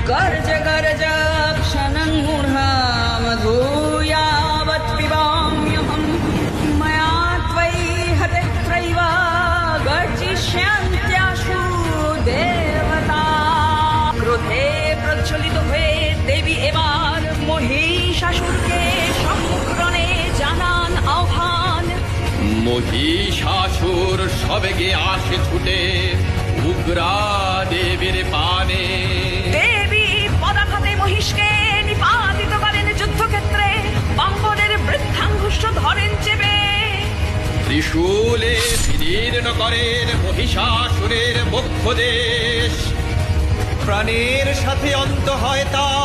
गर्ज गर्ज क्षणं मूढामधूयावत् पिबाम्यहं मया त्वयि हतेत्रैव गर्जिष्यन्त्याशु देवता क्रोधे प्रज्वलित হয়ে দেবী এবার মহিষাসুরকে সম্মুখরণে জানান আহ্বান। মহিষাসুর সবেগে আসে ছুটে উগ্রা দেবীর পানে। দেবী পদাঘাতে মহিষকে নিপাতিত করেন যুদ্ধক্ষেত্রে, বাম্বরের বৃদ্ধাঙ্গুষ্ঠ ধরেন চেপে। ত্রিশূলে বিদীর্ণ করেন মহিষাসুরের বক্ষদেশ, প্রাণের সাথে অন্ত হয় তার